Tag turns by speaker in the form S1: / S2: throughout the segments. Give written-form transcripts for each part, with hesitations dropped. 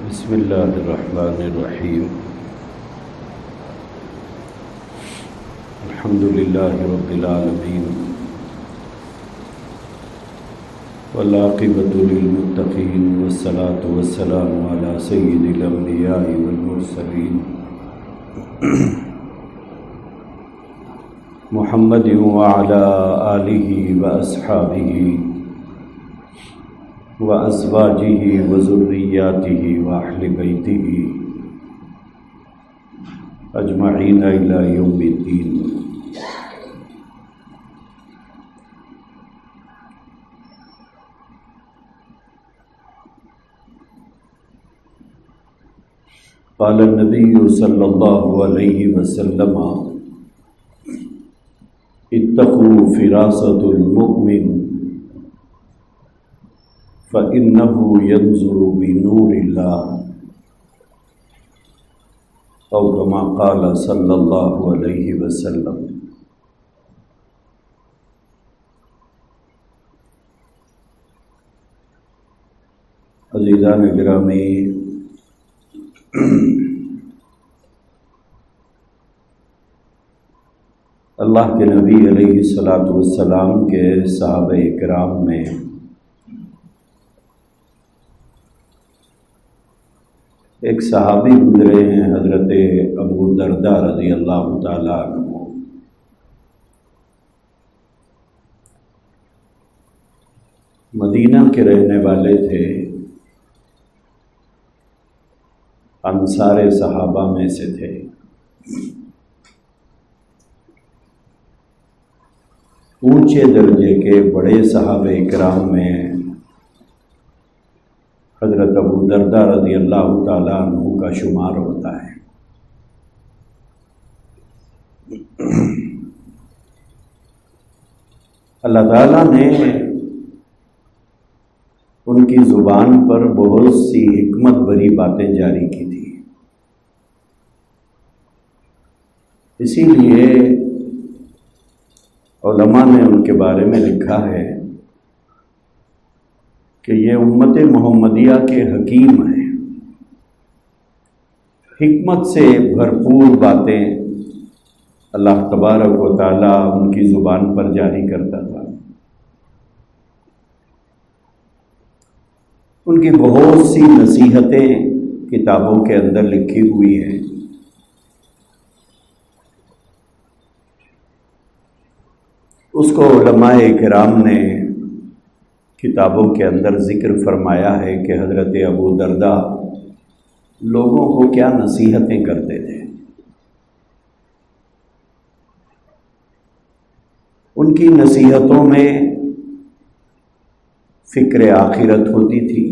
S1: بسم اللہ الرحمن الرحیم الحمد للہ رب العالمین والعاقبۃ للمتقین والصلاة والسلام علی سید الانبیاء والمرسلین محمد وعلی آلہ واصحابہ وازواجہ وذریاتہ واہل بیتہ اجمعین الی یوم الدین۔ قال النبی صلی اللہ علیہ وسلم اتقوا فراست المؤمن فإنه ينظر بنور الله أو كما قال صلی اللہ علیہ وسلم۔ عزیزان گرامی، اللہ کے نبی علیہ الصلاۃ والسلام کے صحابہ کرام میں ایک صحابی گزرے ہیں، حضرت ابو درداء رضی اللہ تعالیٰ عنہ۔ مدینہ کے رہنے والے تھے، انصار صحابہ میں سے تھے۔ اونچے درجے کے بڑے صحابہ کرام میں حضرت ابو درداء رضی اللہ تعالیٰ عنہ کا شمار ہوتا ہے۔ اللہ تعالیٰ نے ان کی زبان پر بہت سی حکمت بھری باتیں جاری کی تھی، اسی لیے علماء نے ان کے بارے میں لکھا ہے کہ یہ امت محمدیہ کے حکیم ہیں۔ حکمت سے بھرپور باتیں اللہ تبارک و تعالیٰ ان کی زبان پر جاری کرتا تھا۔ ان کی بہت سی نصیحتیں کتابوں کے اندر لکھی ہوئی ہیں۔ اس کو علماء کرام نے کتابوں کے اندر ذکر فرمایا ہے کہ حضرت ابو درداء لوگوں کو کیا نصیحتیں کرتے تھے۔ ان کی نصیحتوں میں فکر آخرت ہوتی تھی،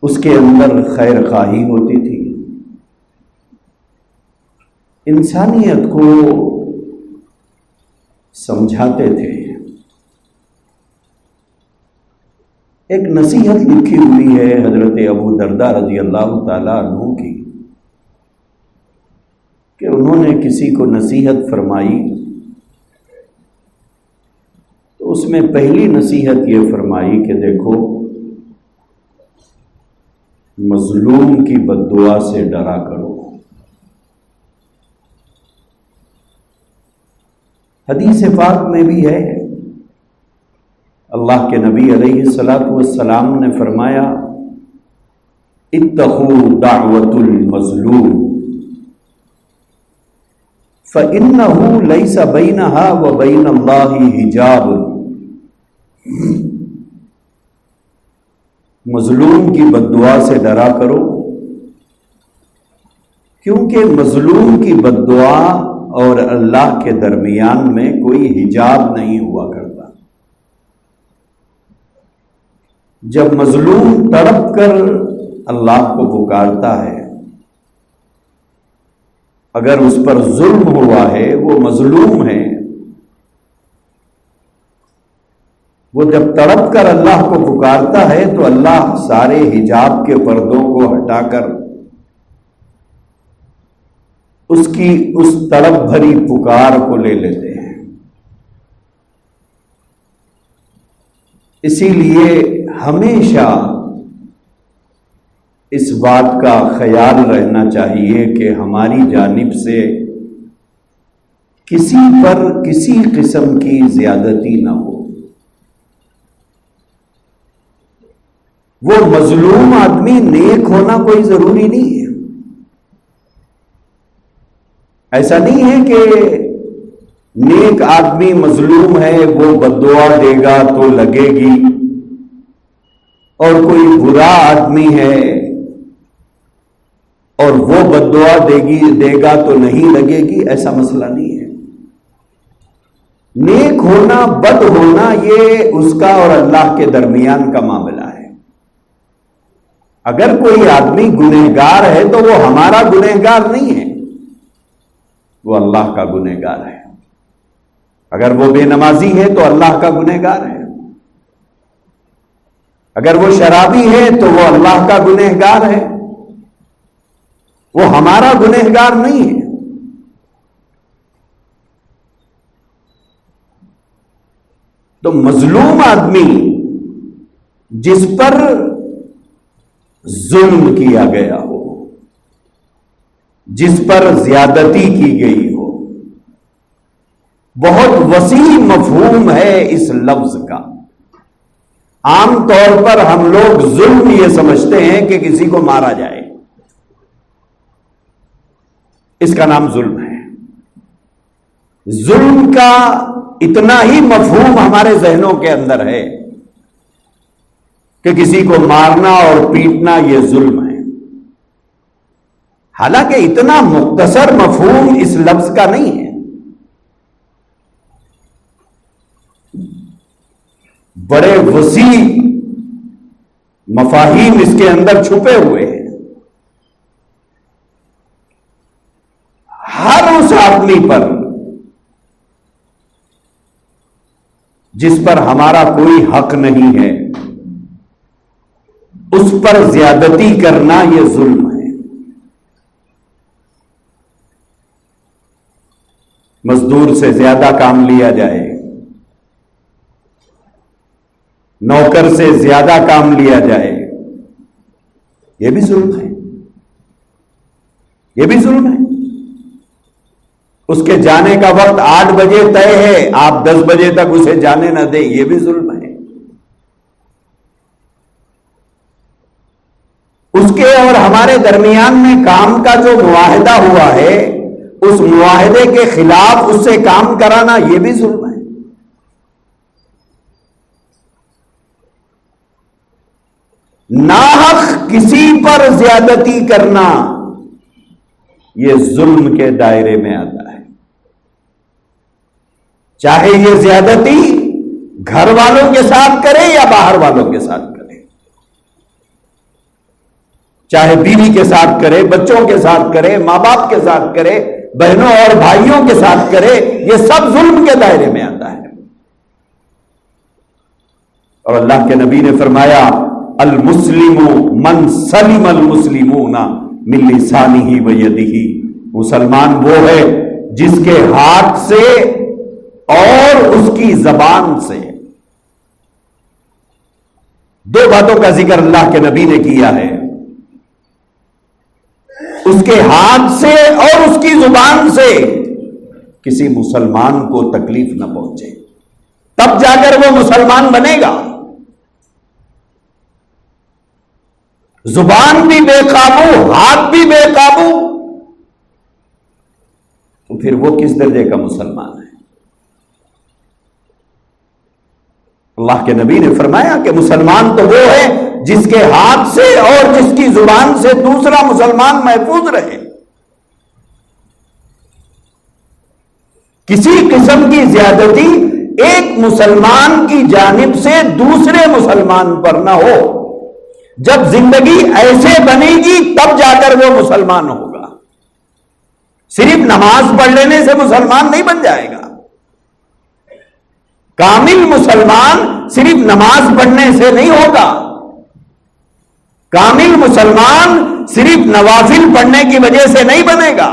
S1: اس کے اندر خیر خواہی ہوتی تھی، انسانیت کو سمجھاتے تھے۔ ایک نصیحت لکھی ہوئی ہے حضرت ابو درداء رضی اللہ تعالیٰ عنہ کی کہ انہوں نے کسی کو نصیحت فرمائی تو اس میں پہلی نصیحت یہ فرمائی کہ دیکھو، مظلوم کی بد دعا سے ڈرا کرو۔ حدیث پاک میں بھی ہے، اللہ کے نبی علیہ الصلاۃ والسلام نے فرمایا اتقوا دعوت المظلوم فإنه ليس بينها وبين الله حجاب۔ مظلوم کی بد دعا سے ڈرا کرو، کیونکہ مظلوم کی بد دعا اور اللہ کے درمیان میں کوئی حجاب نہیں ہوا کرتا۔ جب مظلوم تڑپ کر اللہ کو پکارتا ہے، اگر اس پر ظلم ہوا ہے، وہ مظلوم ہے، وہ جب تڑپ کر اللہ کو پکارتا ہے تو اللہ سارے حجاب کے پردوں کو ہٹا کر اس کی اس تڑپ بھری پکار کو لے لیتے ہیں۔ اسی لیے ہمیشہ اس بات کا خیال رہنا چاہیے کہ ہماری جانب سے کسی پر کسی قسم کی زیادتی نہ ہو۔ وہ مظلوم آدمی نیک ہونا کوئی ضروری نہیں ہے۔ ایسا نہیں ہے کہ نیک آدمی مظلوم ہے، وہ بد دعا دے گا تو لگے گی، اور کوئی برا آدمی ہے اور وہ بد دعا دے گا تو نہیں لگے گی، ایسا مسئلہ نہیں ہے۔ نیک ہونا بد ہونا یہ اس کا اور اللہ کے درمیان کا معاملہ ہے۔ اگر کوئی آدمی گنہگار ہے تو وہ ہمارا گنہگار نہیں ہے، وہ اللہ کا گنہگار ہے۔ اگر وہ بے نمازی ہے تو اللہ کا گنہگار ہے، اگر وہ شرابی ہے تو وہ اللہ کا گنہگار ہے، وہ ہمارا گنہگار نہیں ہے۔ تو مظلوم آدمی جس پر ظلم کیا گیا ہو، جس پر زیادتی کی گئی ہو، بہت وسیع مفہوم ہے اس لفظ کا۔ عام طور پر ہم لوگ ظلم یہ سمجھتے ہیں کہ کسی کو مارا جائے، اس کا نام ظلم ہے۔ ظلم کا اتنا ہی مفہوم ہمارے ذہنوں کے اندر ہے کہ کسی کو مارنا اور پیٹنا یہ ظلم ہے، حالانکہ اتنا مختصر مفہوم اس لفظ کا نہیں ہے۔ بڑے وسیع مفاہیم اس کے اندر چھپے ہوئے ہیں۔ ہر اس آدمی پر جس پر ہمارا کوئی حق نہیں ہے، اس پر زیادتی کرنا یہ ظلم ہے۔ مزدور سے زیادہ کام لیا جائے، نوکر سے زیادہ کام لیا جائے، یہ بھی ظلم ہے، یہ بھی ظلم ہے۔ اس کے جانے کا وقت 8 بجے طے ہے، آپ 10 بجے تک اسے جانے نہ دیں، یہ بھی ظلم ہے۔ اس کے اور ہمارے درمیان میں کام کا جو معاہدہ ہوا ہے، اس معاہدے کے خلاف اس سے کام کرانا یہ بھی ظلم ہے۔ ناحق کسی پر زیادتی کرنا یہ ظلم کے دائرے میں آتا ہے، چاہے یہ زیادتی گھر والوں کے ساتھ کرے یا باہر والوں کے ساتھ کرے، چاہے بیوی کے ساتھ کرے، بچوں کے ساتھ کرے، ماں باپ کے ساتھ کرے، بہنوں اور بھائیوں کے ساتھ کرے، یہ سب ظلم کے دائرے میں آتا ہے۔ اور اللہ کے نبی نے فرمایا، المسلم من سلم المسلمون من لسانہ و یدہ، مسلمان وہ ہے جس کے ہاتھ سے اور اس کی زبان سے۔ دو باتوں کا ذکر اللہ کے نبی نے کیا ہے، اس کے ہاتھ سے اور اس کی زبان سے کسی مسلمان کو تکلیف نہ پہنچے، تب جا کر وہ مسلمان بنے گا۔ زبان بھی بے قابو، ہاتھ بھی بے قابو، تو پھر وہ کس درجے کا مسلمان ہے؟ اللہ کے نبی نے فرمایا کہ مسلمان تو وہ ہے جس کے ہاتھ سے اور جس کی زبان سے دوسرا مسلمان محفوظ رہے۔ کسی قسم کی زیادتی ایک مسلمان کی جانب سے دوسرے مسلمان پر نہ ہو۔ جب زندگی ایسے بنے گی تب جا کر وہ مسلمان ہوگا۔ صرف نماز پڑھ لینے سے مسلمان نہیں بن جائے گا۔ کامل مسلمان صرف نماز پڑھنے سے نہیں ہوگا۔ کامل مسلمان صرف نوافل پڑھنے کی وجہ سے نہیں بنے گا۔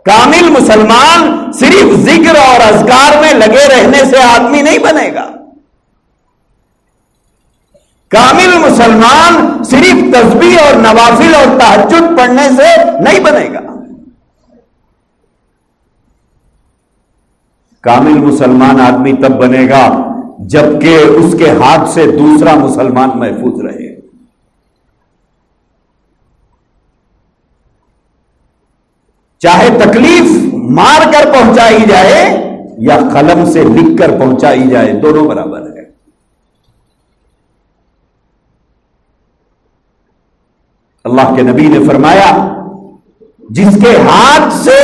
S1: کامل مسلمان صرف ذکر اور اذکار میں لگے رہنے سے آدمی نہیں بنے گا۔ کامل مسلمان صرف تسبیح اور نوافل اور تہجد پڑھنے سے نہیں بنے گا. کامل مسلمان آدمی تب بنے گا جبکہ اس کے ہاتھ سے دوسرا مسلمان محفوظ رہے. چاہے تکلیف مار کر پہنچائی جائے یا قلم سے لکھ کر پہنچائی جائے، دونوں برابر ہے. اللہ کے نبی نے فرمایا جس کے ہاتھ سے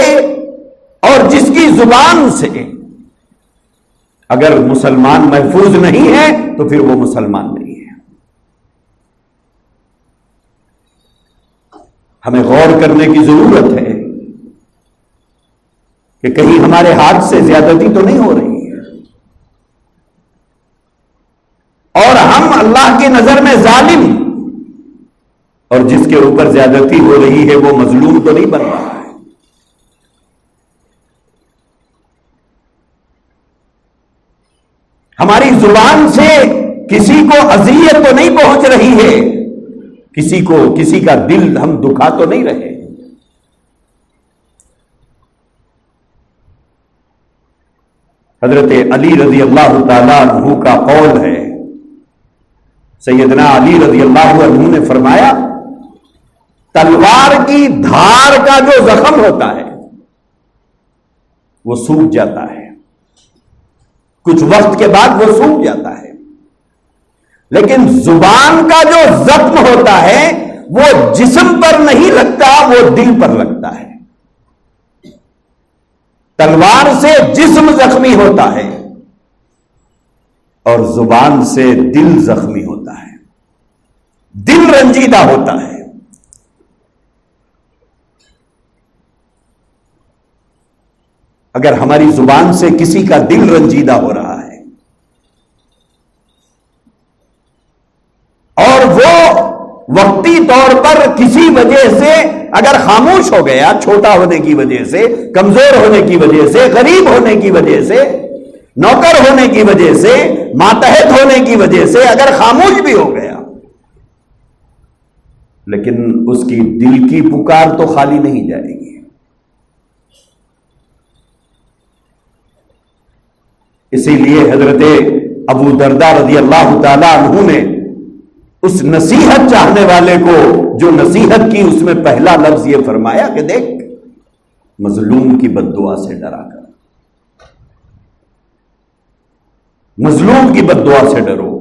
S1: اور جس کی زبان سے اگر مسلمان محفوظ نہیں ہے تو پھر وہ مسلمان نہیں ہے. ہمیں غور کرنے کی ضرورت ہے کہ کہیں ہمارے ہاتھ سے زیادتی تو نہیں ہو رہی ہے اور ہم اللہ کی نظر میں ظالم اور جس کے اوپر زیادتی ہو رہی ہے وہ مظلوم تو نہیں بن رہا ہے. ہماری زبان سے کسی کو اذیت تو نہیں پہنچ رہی ہے، کسی کا دل ہم دکھا تو نہیں رہے. حضرت علی رضی اللہ تعالیٰ عنہ کا قول ہے، سیدنا علی رضی اللہ عنہ نے فرمایا تلوار کی دھار کا جو زخم ہوتا ہے وہ سوکھ جاتا ہے، کچھ وقت کے بعد وہ سوکھ جاتا ہے، لیکن زبان کا جو زخم ہوتا ہے وہ جسم پر نہیں لگتا، وہ دل پر لگتا ہے. تلوار سے جسم زخمی ہوتا ہے اور زبان سے دل زخمی ہوتا ہے، دل رنجیدہ ہوتا ہے. اگر ہماری زبان سے کسی کا دل رنجیدہ ہو رہا ہے اور وہ وقتی طور پر کسی وجہ سے اگر خاموش ہو گیا، چھوٹا ہونے کی وجہ سے، کمزور ہونے کی وجہ سے، غریب ہونے کی وجہ سے، نوکر ہونے کی وجہ سے، ماتحت ہونے کی وجہ سے اگر خاموش بھی ہو گیا، لیکن اس کی دل کی پکار تو خالی نہیں جائے گی. اسی لیے حضرت ابو درداء رضی اللہ تعالی عنہ نے اس نصیحت چاہنے والے کو جو نصیحت کی اس میں پہلا لفظ یہ فرمایا کہ دیکھ مظلوم کی بد دعا سے ڈرا کر، مظلوم کی بد دعا سے ڈرو.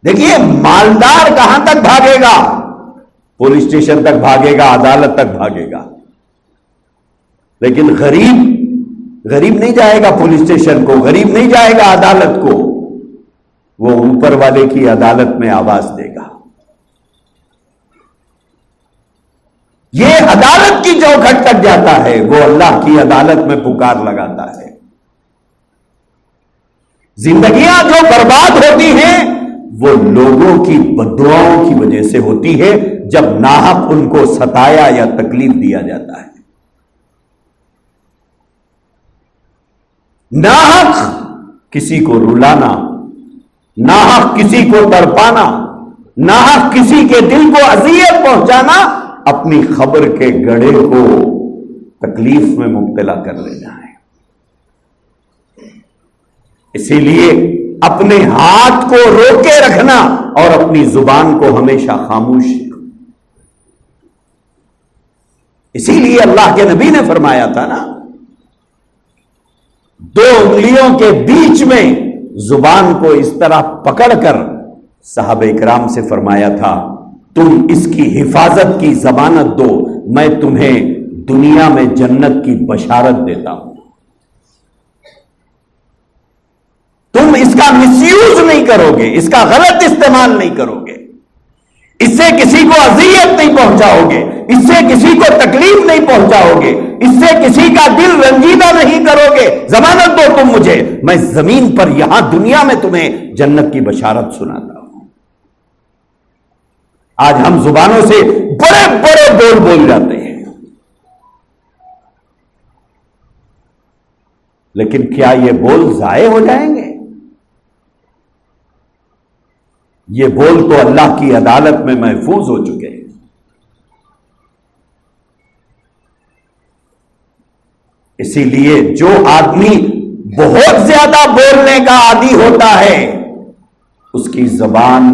S1: دیکھیے مالدار کہاں تک بھاگے گا؟ پولیس اسٹیشن تک بھاگے گا، عدالت تک بھاگے گا، لیکن غریب نہیں جائے گا پولیس اسٹیشن کو، غریب نہیں جائے گا عدالت کو، وہ اوپر والے کی عدالت میں آواز دے گا. یہ عدالت کی چوکھٹ تک جاتا ہے، وہ اللہ کی عدالت میں پکار لگاتا ہے. زندگیاں جو برباد ہوتی ہیں وہ لوگوں کی بددعاؤں کی وجہ سے ہوتی ہے، جب ناحق ان کو ستایا یا تکلیف دیا جاتا ہے. ناحق کسی کو رلانا، ناحق کسی کو تڑپانا، ناحق کسی کے دل کو اذیت پہنچانا، اپنی خبر کے گڑھے کو تکلیف میں مبتلا کر لینا ہے. اسی لیے اپنے ہاتھ کو روکے رکھنا اور اپنی زبان کو ہمیشہ خاموش. اسی لیے اللہ کے نبی نے فرمایا تھا نا، دو انگلیوں کے بیچ میں زبان کو اس طرح پکڑ کر صحابہ کرام سے فرمایا تھا تم اس کی حفاظت کی ضمانت دو، میں تمہیں دنیا میں جنت کی بشارت دیتا ہوں. تم اس کا مس یوز نہیں کرو گے، اس کا غلط استعمال نہیں کرو گے، اس سے کسی کو اذیت نہیں پہنچاؤ گے، اس سے کسی کو تکلیف نہیں پہنچاؤ گے، اس سے کسی کا دل رنجیدہ نہیں کرو گے. ضمانت دو تم مجھے، میں زمین پر یہاں دنیا میں تمہیں جنت کی بشارت سناتا ہوں. آج ہم زبانوں سے بڑے بڑے بول بول جاتے ہیں، لیکن کیا یہ بول ضائع ہو جائیں گے؟ یہ بول تو اللہ کی عدالت میں محفوظ ہو چکے ہیں۔ اسی لیے جو آدمی بہت زیادہ بولنے کا عادی ہوتا ہے اس کی زبان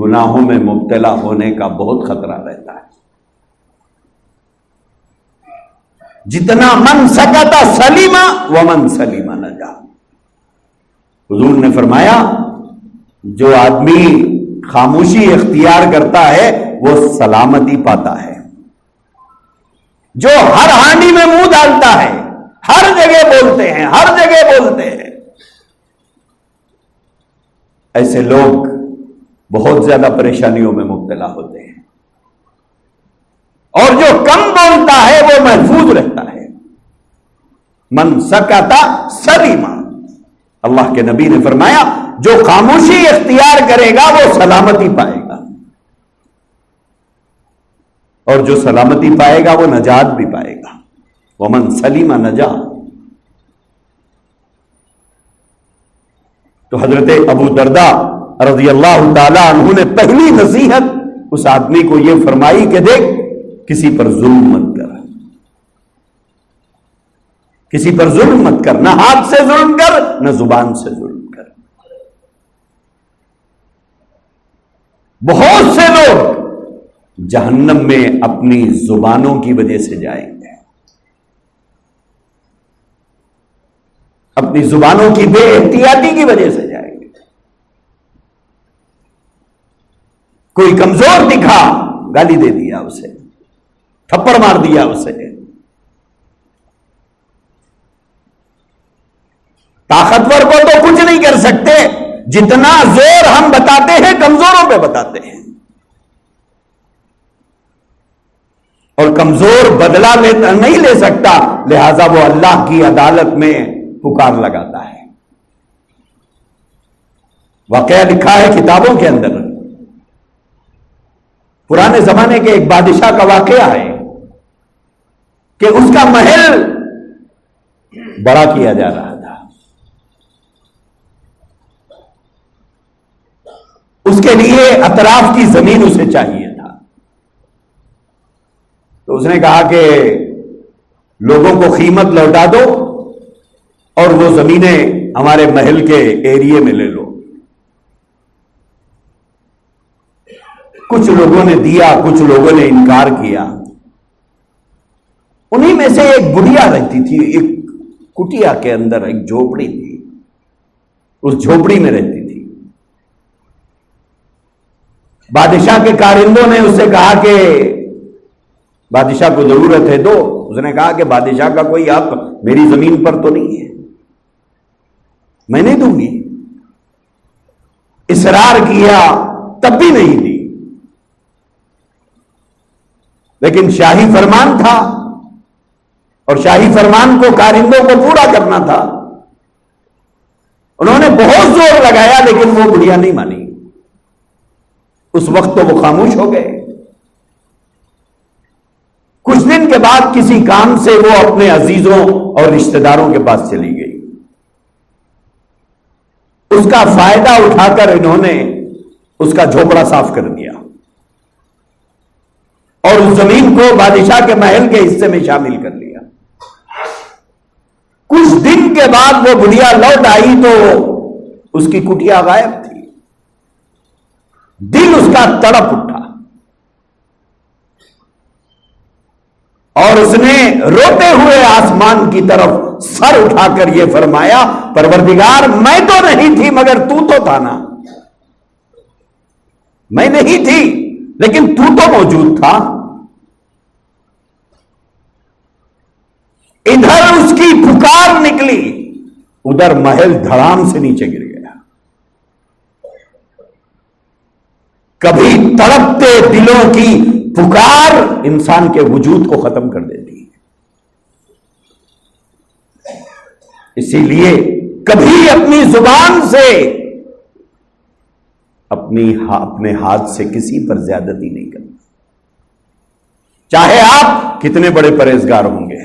S1: گناہوں میں مبتلا ہونے کا بہت خطرہ رہتا ہے۔ جتنا من سکت سلیما ومن سلیم نجا۔ حضور نے فرمایا جو آدمی خاموشی اختیار کرتا ہے وہ سلامتی پاتا ہے، جو ہر ہانی میں منہ ڈالتا ہے، ہر جگہ بولتے ہیں، ہر جگہ بولتے ہیں، ایسے لوگ بہت زیادہ پریشانیوں میں مبتلا ہوتے ہیں، اور جو کم بولتا ہے وہ محفوظ رہتا ہے۔ من سکتا سلیما، اللہ کے نبی نے فرمایا جو خاموشی اختیار کرے گا وہ سلامتی پائے گا، اور جو سلامتی پائے گا وہ نجات بھی پائے گا۔ ومن سلیم نجا۔ تو حضرت ابو درداء رضی اللہ تعالی عنہ نے پہلی نصیحت اس آدمی کو یہ فرمائی کہ دیکھ کسی پر ظلم مت کر، کسی پر ظلم مت کر، نہ ہاتھ سے ظلم کر نہ زبان سے ظلم کر۔ بہت سے لوگ جہنم میں اپنی زبانوں کی وجہ سے جائیں گے، اپنی زبانوں کی بے احتیاطی کی وجہ سے جائیں گے۔ کوئی کمزور دکھا، گالی دے دیا اسے، تھپڑ مار دیا اسے، طاقتور کو تو کچھ نہیں کر سکتے، جتنا زور ہم بتاتے ہیں کمزوروں پہ بتاتے ہیں، اور کمزور بدلہ نہیں لے سکتا، لہذا وہ اللہ کی عدالت میں پکار لگاتا ہے۔ واقعہ لکھا ہے کتابوں کے اندر، پرانے زمانے کے ایک بادشاہ کا واقعہ ہے کہ اس کا محل بڑا کیا جا رہا تھا، اس کے لیے اطراف کی زمین اسے چاہیے تھا، تو اس نے کہا کہ لوگوں کو قیمت لوٹا دو اور وہ زمینیں ہمارے محل کے ایریے میں لے لو۔ کچھ لوگوں نے دیا، کچھ لوگوں نے انکار کیا۔ انہی میں سے ایک بڑھیا رہتی تھی، ایک کٹیا کے اندر ایک جھوپڑی تھی، اس جھوپڑی میں رہتی تھی۔ بادشاہ کے کارندوں نے اس سے کہا کہ بادشاہ کو ضرورت ہے دو۔ اس نے کہا کہ بادشاہ کا کوئی حق میری زمین پر تو نہیں ہے، میں نہیں دوں گی۔ اصرار کیا تب بھی نہیں دی، لیکن شاہی فرمان تھا اور شاہی فرمان کو کارندوں کو پورا کرنا تھا۔ انہوں نے بہت زور لگایا لیکن وہ بڑھیا نہیں مانی۔ اس وقت تو وہ خاموش ہو گئے۔ کچھ دن کے بعد کسی کام سے وہ اپنے عزیزوں اور رشتہ داروں کے پاس چلی گئی۔ اس کا فائدہ اٹھا کر انہوں نے اس کا جھوپڑا صاف کر دیا اور اس زمین کو بادشاہ کے محل کے حصے میں شامل کر لیا۔ کچھ دن کے بعد وہ بڑھیا لوٹ آئی تو اس کی کٹیا غائب تھی۔ دل اس کا تڑپ اٹھا اور اس نے روتے ہوئے آسمان کی طرف سر اٹھا کر یہ فرمایا، پروردگار میں تو نہیں تھی مگر تو تھا نا، میں نہیں تھی لیکن تو موجود تھا۔ ادھر اس کی پکار نکلی، ادھر محل دھڑام سے نیچے گر گیا۔ کبھی تڑپتے دلوں کی پکار انسان کے وجود کو ختم کر دیتی ہے۔ اسی لیے کبھی اپنی زبان سے، اپنے ہاتھ سے کسی پر زیادتی نہیں کرنا، چاہے آپ کتنے بڑے پرہیزگار ہوں گے۔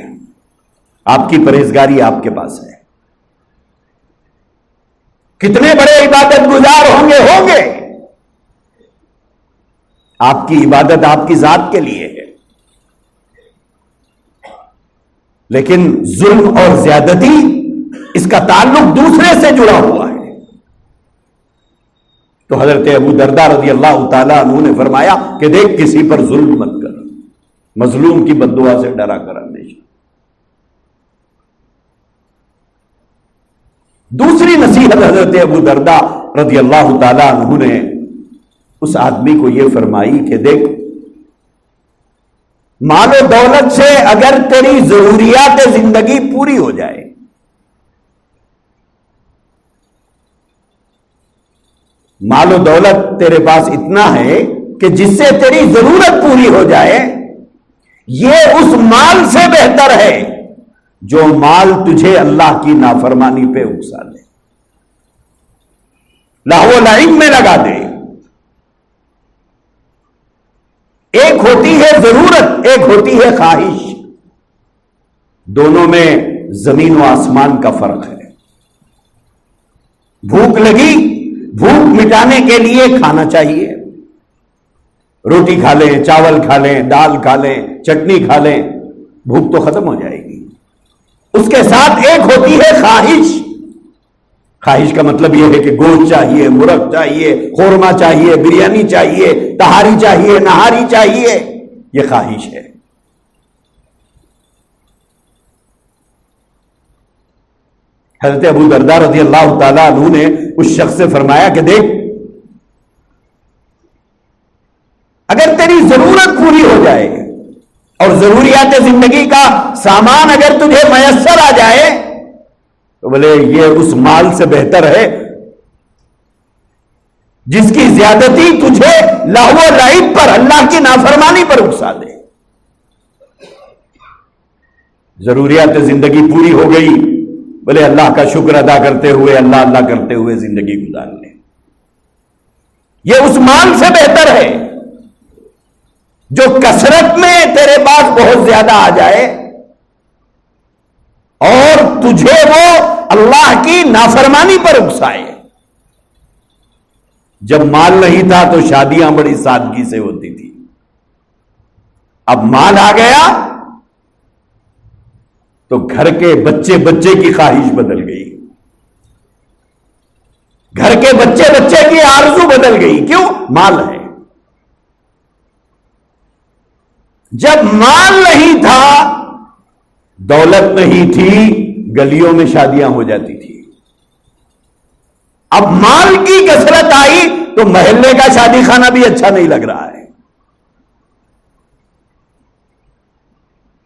S1: آپ کی پرہیزگاری آپ کے پاس ہے، کتنے بڑے عبادت گزار ہوں گے، آپ کی عبادت آپ کی ذات کے لیے ہے، لیکن ظلم اور زیادتی اس کا تعلق دوسرے سے جڑا ہوا ہے۔ تو حضرت ابو درداء رضی اللہ تعالیٰ عنہ نے فرمایا کہ دیکھ، کسی پر ظلم مت کر، مظلوم کی بد دعا سے ڈرا کر اندیشہ۔ دوسری نصیحت حضرت ابو درداء رضی اللہ تعالیٰ عنہ نے اس آدمی کو یہ فرمائی کہ دیکھ، مال و دولت سے اگر تیری ضروریات زندگی پوری ہو جائے، مال و دولت تیرے پاس اتنا ہے کہ جس سے تیری ضرورت پوری ہو جائے، یہ اس مال سے بہتر ہے جو مال تجھے اللہ کی نافرمانی پہ اکسا دے، لہو و لعب میں لگا دے۔ ایک ہوتی ہے ضرورت، ایک ہوتی ہے خواہش، دونوں میں زمین و آسمان کا فرق ہے۔ بھوک لگی، بھوک مٹانے کے لیے کھانا چاہیے، روٹی کھا لیں، چاول کھا لیں، دال کھا لیں، چٹنی کھا لیں، بھوک تو ختم ہو جائے گی۔ اس کے ساتھ ایک ہوتی ہے خواہش۔ خواہش کا مطلب یہ ہے کہ گوشت چاہیے، مرغ چاہیے، قورمہ چاہیے، بریانی چاہیے، تہاری چاہیے، نہاری چاہیے، یہ خواہش ہے۔ حضرت ابو درداء رضی اللہ تعالیٰ عنہ نے اس شخص سے فرمایا کہ دیکھ، اگر تیری ضرورت پوری ہو جائے اور ضروریات زندگی کا سامان اگر تجھے میسر آ جائے تو بولے یہ اس مال سے بہتر ہے جس کی زیادتی تجھے لہو و لعب پر، اللہ کی نافرمانی پر اکسا دے۔ ضروریات زندگی پوری ہو گئی، بولے اللہ کا شکر ادا کرتے ہوئے، اللہ اللہ کرتے ہوئے زندگی گزار لے، یہ اس مال سے بہتر ہے جو کثرت میں تیرے پاس بہت زیادہ آ جائے اور تجھے وہ اللہ کی نافرمانی پر اکسائے۔ جب مال نہیں تھا تو شادیاں بڑی سادگی سے ہوتی تھی، اب مال آ گیا تو گھر کے بچے بچے کی خواہش بدل گئی، گھر کے بچے بچے کی آرزو بدل گئی۔ کیوں؟ مال ہے۔ جب مال نہیں تھا، دولت نہیں تھی، گلیوں میں شادیاں ہو جاتی تھی۔ اب مال کی کثرت آئی تو محلے کا شادی خانہ بھی اچھا نہیں لگ رہا ہے۔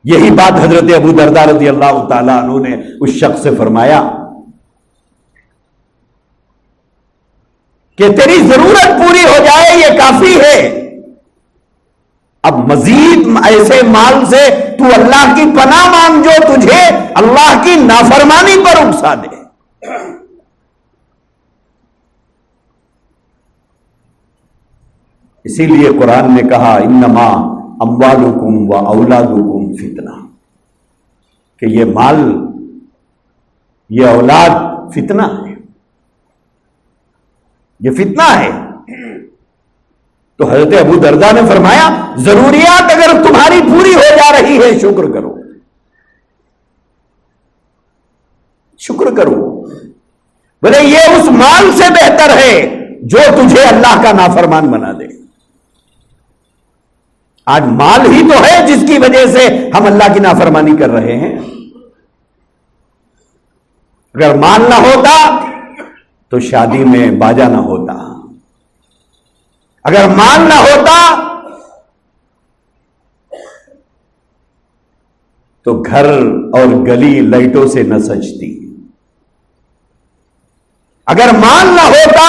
S1: یہی بات حضرت ابو درداء رضی اللہ تعالیٰ عنہ نے اس شخص سے فرمایا کہ تیری ضرورت پوری ہو جائے یہ کافی ہے، اب مزید ایسے مال سے تو اللہ کی پناہ مانگ جو تجھے اللہ کی نافرمانی پر اکسا دے۔ اسی لیے قرآن نے کہا انما اموالکم و اولادکم فتنہ، کہ یہ مال، یہ اولاد فتنہ ہے، یہ فتنہ ہے۔ تو حضرت ابو درداء نے فرمایا ضروریات اگر تمہاری پوری ہو جا رہی ہے شکر کرو، شکر کرو، بولے یہ اس مال سے بہتر ہے جو تجھے اللہ کا نافرمان بنا دے۔ آج مال ہی تو ہے جس کی وجہ سے ہم اللہ کی نافرمانی کر رہے ہیں۔ اگر مال نہ ہوتا تو شادی میں باجا نہ ہوتا، اگر مال نہ ہوتا تو گھر اور گلی لائٹوں سے نہ سجتی، اگر مال نہ ہوتا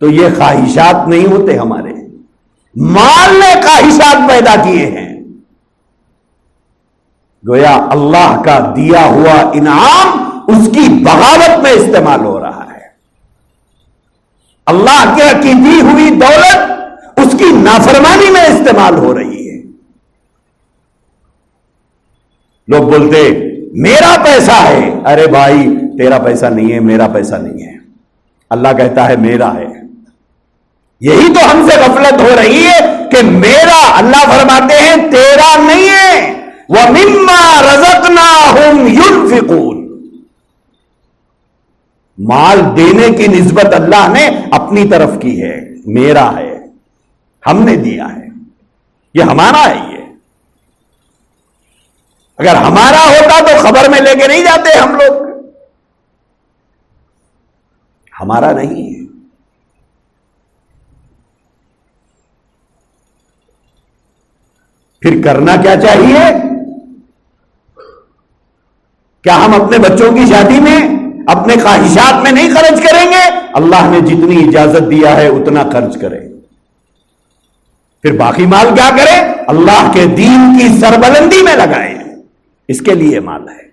S1: تو یہ خواہشات نہیں ہوتے ہمارے۔ مال نے خواہشات پیدا کیے ہیں، گویا اللہ کا دیا ہوا انعام اس کی بغاوت میں استعمال ہو رہا ہے، اللہ کی دی ہوئی دولت اس کی نافرمانی میں استعمال ہو رہی ہے۔ لوگ بولتے میرا پیسہ ہے، ارے بھائی تیرا پیسہ نہیں ہے، میرا پیسہ نہیں ہے، اللہ کہتا ہے میرا ہے۔ یہی تو ہم سے غفلت ہو رہی ہے کہ میرا، اللہ فرماتے ہیں تیرا نہیں ہے، وَمِمَّا رَزَقْنَاهُمْ يُنْفِقُونَ، مال دینے کی نسبت اللہ نے اپنی طرف کی ہے، میرا ہے، ہم نے دیا ہے، یہ ہمارا ہے۔ یہ اگر ہمارا ہوتا تو خبر میں لے کے نہیں جاتے ہم لوگ، ہمارا نہیں ہے۔ پھر کرنا کیا چاہیے؟ کیا ہم اپنے بچوں کی شادی میں اپنے خواہشات میں نہیں خرچ کریں گے؟ اللہ نے جتنی اجازت دیا ہے اتنا خرچ کریں، پھر باقی مال کیا کریں؟ اللہ کے دین کی سربلندی میں لگائیں، اس کے لیے مال ہے۔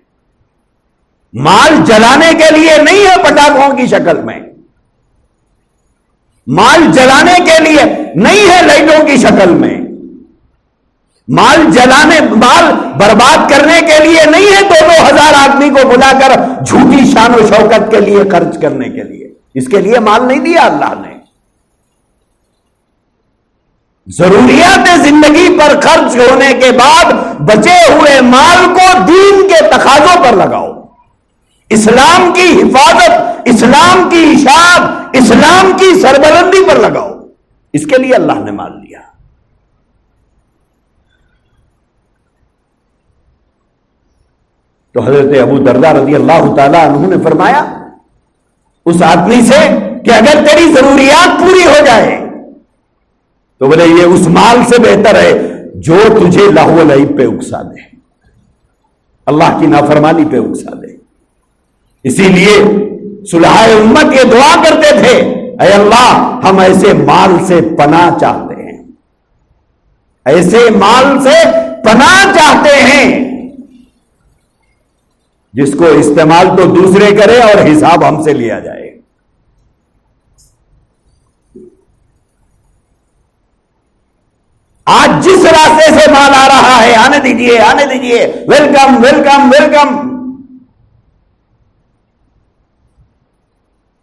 S1: مال جلانے کے لیے نہیں ہے پٹاخوں کی شکل میں، مال جلانے کے لیے نہیں ہے لائٹوں کی شکل میں، مال برباد کرنے کے لیے نہیں ہے 2,000 آدمی کو بلا کر جھوٹی شان و شوکت کے لیے خرچ کرنے کے لیے، اس کے لیے مال نہیں دیا اللہ نے۔ ضروریات زندگی پر خرچ ہونے کے بعد بچے ہوئے مال کو دین کے تقاضوں پر لگاؤ، اسلام کی حفاظت، اسلام کی اشاعت، اسلام کی سربلندی پر لگاؤ، اس کے لیے اللہ نے مال دیا۔ تو حضرت ابو درداء رضی اللہ تعالی عنہ نے فرمایا اس آدمی سے کہ اگر تیری ضروریات پوری ہو جائے تو بولے یہ اس مال سے بہتر ہے جو تجھے لہو و لعب پہ اکسا دے، اللہ کی نافرمانی پہ اکسا دے۔ اسی لیے صلحاء امت یہ دعا کرتے تھے، اے اللہ ہم ایسے مال سے پناہ چاہتے ہیں، ایسے مال سے پناہ چاہتے ہیں جس کو استعمال تو دوسرے کرے اور حساب ہم سے لیا جائے۔ آج جس راستے سے مال آ رہا ہے، آنے دیجئے آنے دیجئے، ویلکم ویلکم ویلکم،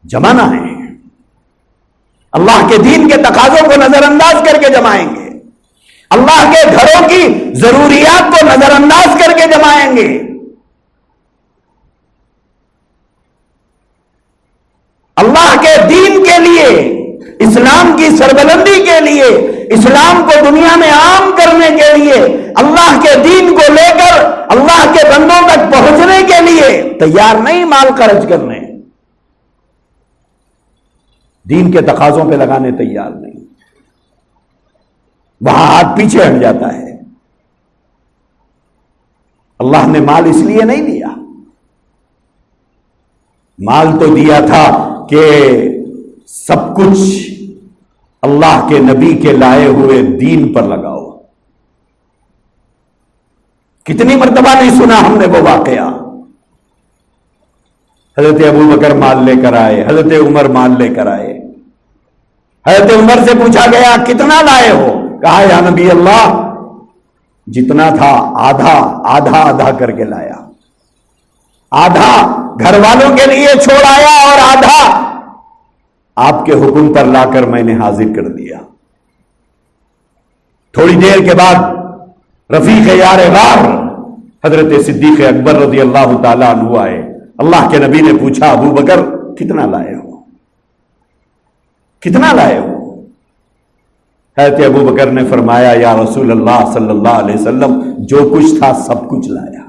S1: جمانا ہے۔ اللہ کے دین کے تقاضوں کو نظر انداز کر کے جمائیں گے، اللہ کے گھروں کی ضروریات کو نظر انداز کر کے جمائیں گے۔ اللہ کے دین کے لیے، اسلام کی سربلندی کے لیے، اسلام کو دنیا میں عام کرنے کے لیے، اللہ کے دین کو لے کر اللہ کے بندوں تک پہنچنے کے لیے تیار نہیں مال خرچ کرنے، دین کے تقاضوں پہ لگانے تیار نہیں، وہاں ہاتھ پیچھے ہٹ جاتا ہے۔ اللہ نے مال اس لیے نہیں دیا، مال تو دیا تھا کہ سب کچھ اللہ کے نبی کے لائے ہوئے دین پر لگاؤ۔ کتنی مرتبہ نہیں سنا ہم نے وہ واقعہ، حضرت ابو بکر مال لے کر آئے، حضرت عمر مال لے کر آئے، حضرت عمر سے پوچھا گیا کتنا لائے ہو؟ کہا یا نبی اللہ جتنا تھا آدھا آدھا آدھا کر کے لایا، آدھا گھر والوں کے لیے چھوڑ آیا اور آدھا آپ کے حکم پر لا کر میں نے حاضر کر دیا۔ تھوڑی دیر کے بعد رفیق یار غار حضرت صدیق اکبر رضی اللہ تعالی عنہ آئے، اللہ کے نبی نے پوچھا ابو بکر کتنا لائے ہو، کتنا لائے ہو؟ حضرت ابو بکر نے فرمایا یا رسول اللہ صلی اللہ علیہ وسلم جو کچھ تھا سب کچھ لایا،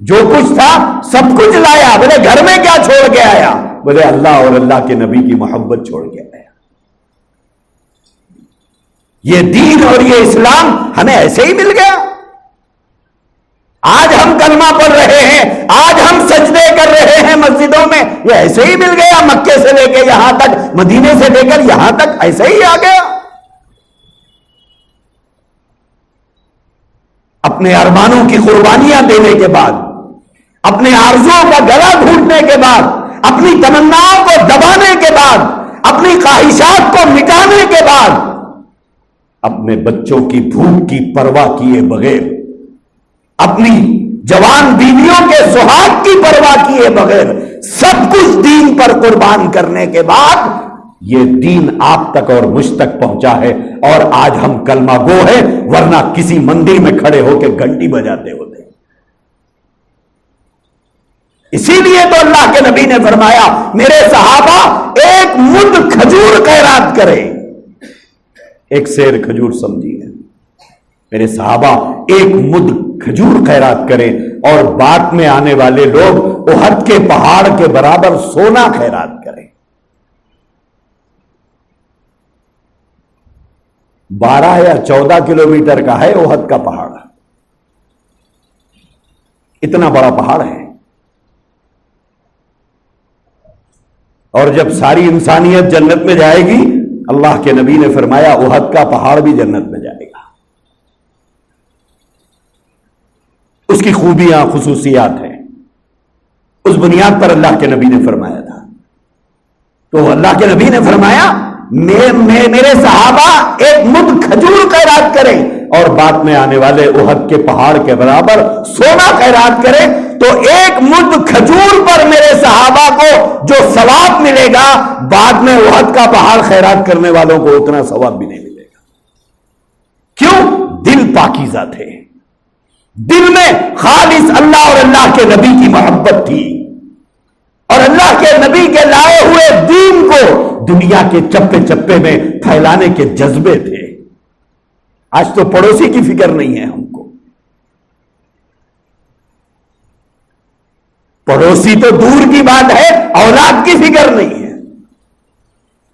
S1: جو کچھ تھا سب کچھ لایا۔ بولے گھر میں کیا چھوڑ کے آیا؟ بولے اللہ اور اللہ کے نبی کی محبت چھوڑ کے آیا۔ یہ دین اور یہ اسلام ہمیں ایسے ہی مل گیا۔ آج ہم کلمہ پڑھ رہے ہیں، آج ہم سجدے کر رہے ہیں مسجدوں میں، یہ ایسے ہی مل گیا، مکے سے لے کے یہاں تک، مدینے سے لے کر یہاں تک ایسے ہی آ گیا۔ اپنے ارمانوں کی قربانیاں دینے کے بعد، اپنے آرزوؤں کا گلا گھونٹنے کے بعد، اپنی تمناؤں کو دبانے کے بعد، اپنی خواہشات کو مٹانے کے بعد، اپنے بچوں کی بھوک کی پرواہ کیے بغیر، اپنی جوان بیویوں کے سہاگ کی پرواہ کیے بغیر سب کچھ دین پر قربان کرنے کے بعد یہ دین آپ تک اور مجھ تک پہنچا ہے، اور آج ہم کلمہ گو ہیں، ورنہ کسی مندر میں کھڑے ہو کے گھنٹی بجاتے ہوتے۔ اسی لیے تو اللہ کے نبی نے فرمایا میرے صحابہ ایک مد کھجور خیرات کرے، ایک سیر کھجور سمجھیے، میرے صحابہ ایک مد کھجور خیرات کرے، اور بعد میں آنے والے لوگ احد کے پہاڑ کے برابر سونا خیرات کریں۔ 12 یا 14 کلومیٹر کا ہے احد کا پہاڑ، اتنا بڑا پہاڑ ہے، اور جب ساری انسانیت جنت میں جائے گی، اللہ کے نبی نے فرمایا احد کا پہاڑ بھی جنت میں جائے گا۔ اس کی خوبیاں خصوصیات ہیں، اس بنیاد پر اللہ کے نبی نے فرمایا تھا۔ تو اللہ کے نبی نے فرمایا میرے صحابہ ایک مد کھجور خیرات کریں، اور بعد میں آنے والے احد کے پہاڑ کے برابر سونا خیرات کریں، تو ایک مد کھجور پر میرے صحابہ کو جو ثواب ملے گا، بعد میں احد کا پہاڑ خیرات کرنے والوں کو اتنا ثواب بھی نہیں ملے گا۔ کیوں؟ دل پاکیزہ تھے، دل میں خالص اللہ اور اللہ کے نبی کی محبت تھی، اور اللہ کے نبی کے لائے ہوئے دین کو دنیا کے چپے چپے میں پھیلانے کے جذبے تھے۔ آج تو پڑوسی کی فکر نہیں ہے ہم کو، پڑوسی تو دور کی بات ہے، اولاد کی فکر نہیں ہے۔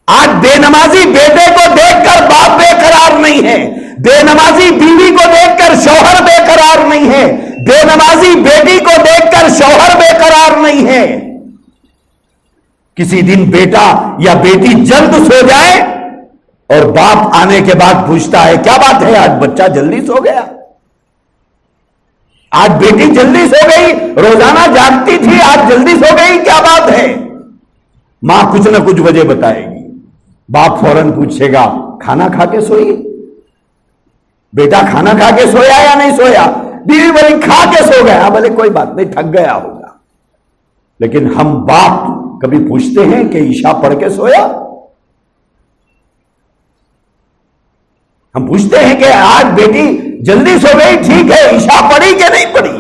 S1: آج بے نمازی بیٹے کو دیکھ کر باپ بے قرار نہیں ہے، بے نمازی بیوی کو دیکھ کر شوہر بے قرار نہیں ہے، بے نمازی بیٹی کو دیکھ کر شوہر بے قرار نہیں ہے۔ کسی دن بیٹا یا بیٹی جلد سو جائے اور باپ آنے کے بعد پوچھتا ہے کیا بات ہے، آج بچہ جلدی سو گیا، آج بیٹی جلدی سو گئی، روزانہ جاگتی تھی آج جلدی سو گئی، کیا بات ہے؟ ماں کچھ نہ کچھ وجہ بتائے گی، باپ فوراً پوچھے گا کھانا کھا کے سوئی، بیٹا کھانا کھا کے سویا یا نہیں سویا؟ بیوی بولی کھا کے سو گیا، بولے کوئی بات نہیں تھک گیا ہوگا۔ لیکن ہم باپ کبھی پوچھتے ہیں کہ عشاء پڑھ کے سویا؟ ہم پوچھتے ہیں کہ آج بیٹی جلدی سو گئی، ٹھیک ہے، عشاء پڑھی کہ نہیں پڑھی؟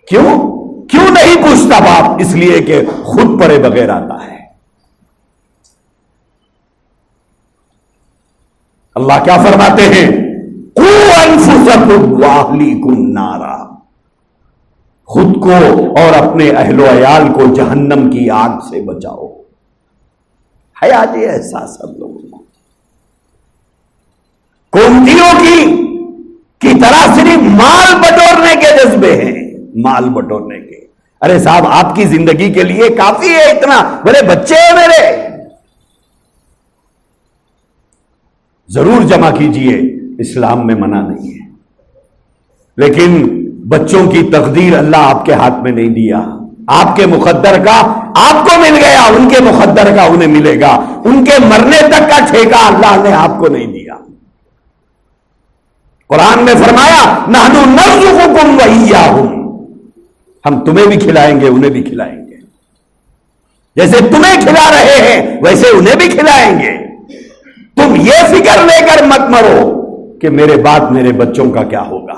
S1: کیوں نہیں پوچھتا باپ؟ اس لیے کہ خود پڑھے بغیر آتا ہے۔ اللہ کیا فرماتے ہیں؟ قُوْ أَنفُسَكُمْ وَأَهْلِيكُمْ نَارًا، خود کو اور اپنے اہل و عیال کو جہنم کی آگ سے بچاؤ۔ ہے آج یہ احساس ہم لوگوں کو؟ کونتیوں کی طرح صرف مال بٹورنے کے جذبے ہیں، مال بٹورنے کے۔ ارے صاحب آپ کی زندگی کے لیے کافی ہے اتنا، بڑے بچے ہیں میرے، ضرور جمع کیجئے، اسلام میں منع نہیں ہے، لیکن بچوں کی تقدیر اللہ آپ کے ہاتھ میں نہیں دیا، آپ کے مقدر کا آپ کو مل گیا، ان کے مقدر کا انہیں ملے گا، ان کے مرنے تک کا ٹھیکہ اللہ نے آپ کو نہیں دیا۔ قرآن میں فرمایا نحن نرزقکم وإیاہم، ہم تمہیں بھی کھلائیں گے انہیں بھی کھلائیں گے، جیسے تمہیں کھلا رہے ہیں ویسے انہیں بھی کھلائیں گے۔ تم یہ فکر لے کر مت مرو کہ میرے بعد میرے بچوں کا کیا ہوگا،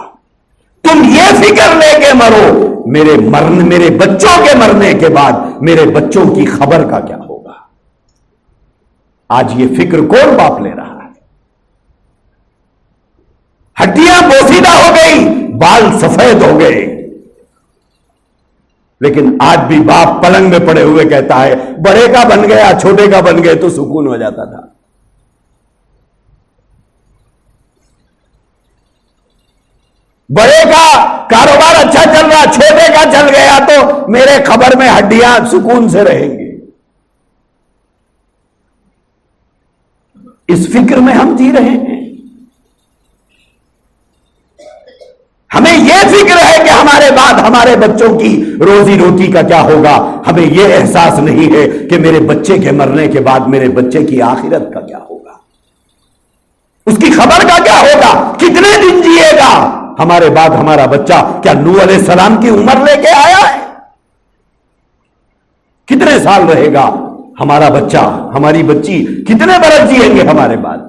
S1: تم یہ فکر لے کے مرو میرے بچوں کے مرنے کے بعد میرے بچوں کی خبر کا کیا ہوگا۔ آج یہ فکر کون باپ لے رہا ہے؟ ہڈیاں بوسیدہ ہو گئی، بال سفید ہو گئے، لیکن آج بھی باپ پلنگ میں پڑے ہوئے کہتا ہے بڑے کا بن گیا، چھوٹے کا بن گئے تو سکون ہو جاتا تھا۔ بڑے کا کاروبار اچھا چل رہا، چھوٹے کا چل گیا تو میرے خبر میں ہڈیاں سکون سے رہیں گے۔ اس فکر میں ہم جی رہے ہیں۔ ہمیں یہ فکر ہے کہ ہمارے بعد ہمارے بچوں کی روزی روٹی کا کیا ہوگا، ہمیں یہ احساس نہیں ہے کہ میرے بچے کے مرنے کے بعد میرے بچے کی آخرت کا کیا ہوگا، اس کی خبر کا کیا ہوگا، کتنے دن جیے گا ہمارے بعد ہمارا بچہ، کیا نوح علیہ السلام کی عمر لے کے آیا ہے، کتنے سال رہے گا ہمارا بچہ ہماری بچی کتنے برس جئیں گے ہمارے بعد؟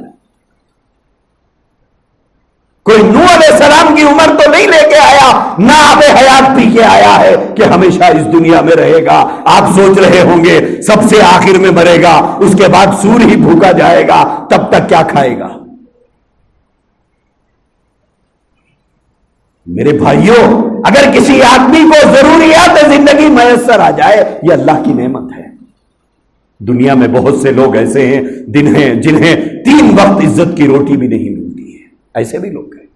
S1: کوئی نوح علیہ السلام کی عمر تو نہیں لے کے آیا، نہ آب حیات پی کے آیا ہے کہ ہمیشہ اس دنیا میں رہے گا۔ آپ سوچ رہے ہوں گے سب سے آخر میں مرے گا، اس کے بعد سور ہی بھوکا جائے گا، تب تک کیا کھائے گا؟ میرے بھائیوں، اگر کسی آدمی کو ضروریات زندگی میسر آ جائے، یہ اللہ کی نعمت ہے۔ دنیا میں بہت سے لوگ ایسے ہیں جنہیں 3 وقت عزت کی روٹی بھی نہیں ملتی ہے، ایسے بھی لوگ ہیں۔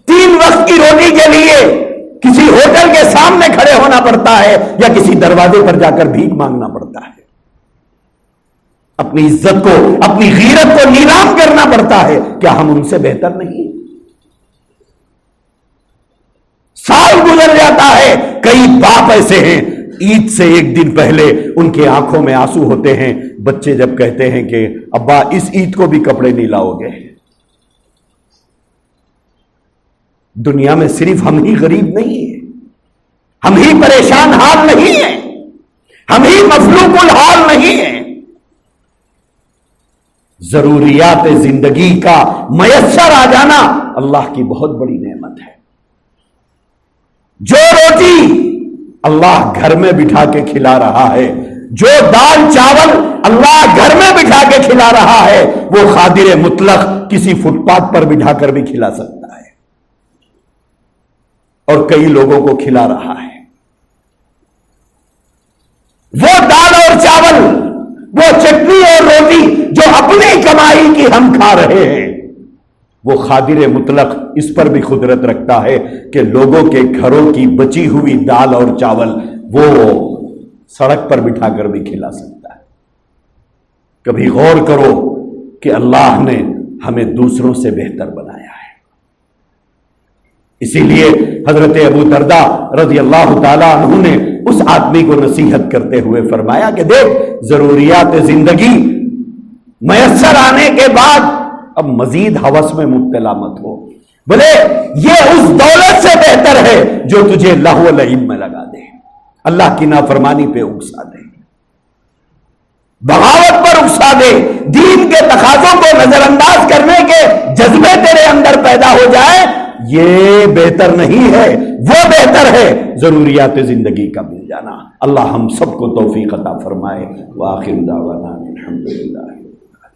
S1: 3 وقت کی روٹی کے لیے کسی ہوٹل کے سامنے کھڑے ہونا پڑتا ہے یا کسی دروازے پر جا کر بھیک مانگنا پڑتا ہے، اپنی عزت کو، اپنی غیرت کو نیلام کرنا پڑتا ہے۔ کیا ہم ان سے بہتر نہیں؟ سال گزر جاتا ہے، کئی باپ ایسے ہیں عید سے 1 دن پہلے ان کے آنکھوں میں آنسو ہوتے ہیں، بچے جب کہتے ہیں کہ ابا اس عید کو بھی کپڑے نہیں لاؤ گے۔ دنیا میں صرف ہم ہی غریب نہیں ہیں، ہم ہی پریشان حال نہیں ہیں، ہم ہی مفلوق الحال نہیں ہیں۔ ضروریات زندگی کا میسر آ جانا اللہ کی بہت بڑی نعمت ہے۔ جو روٹی اللہ گھر میں بٹھا کے کھلا رہا ہے، جو دال چاول اللہ گھر میں بٹھا کے کھلا رہا ہے، وہ قادر مطلق کسی فٹ پاتھ پر بٹھا کر بھی کھلا سکتا ہے، اور کئی لوگوں کو کھلا رہا ہے۔ وہ دال اور چاول، وہ چٹنی اور روٹی جو اپنی کمائی کی ہم کھا رہے ہیں، وہ قادر مطلق اس پر بھی قدرت رکھتا ہے کہ لوگوں کے گھروں کی بچی ہوئی دال اور چاول وہ سڑک پر بٹھا کر بھی کھلا سکتا ہے۔ کبھی غور کرو کہ اللہ نے ہمیں دوسروں سے بہتر بنایا ہے۔ اسی لیے حضرت ابو درداء رضی اللہ تعالیٰ عنہ نے اس آدمی کو نصیحت کرتے ہوئے فرمایا کہ دیکھ، ضروریات زندگی میسر آنے کے بعد اب مزید ہوس میں مبتلا مت ہو، بولے یہ اس دولت سے بہتر ہے جو تجھے لہو و لعب میں لگا دے، اللہ کی نافرمانی پہ اکسا دے، بغاوت پر اکسا دے، دین کے تقاضوں کو نظر انداز کرنے کے جذبے تیرے اندر پیدا ہو جائے۔ یہ بہتر نہیں ہے، وہ بہتر ہے ضروریات زندگی کا مل جانا۔ اللہ ہم سب کو توفیق عطا فرمائے۔ وآخر دعوانا الحمدللہ۔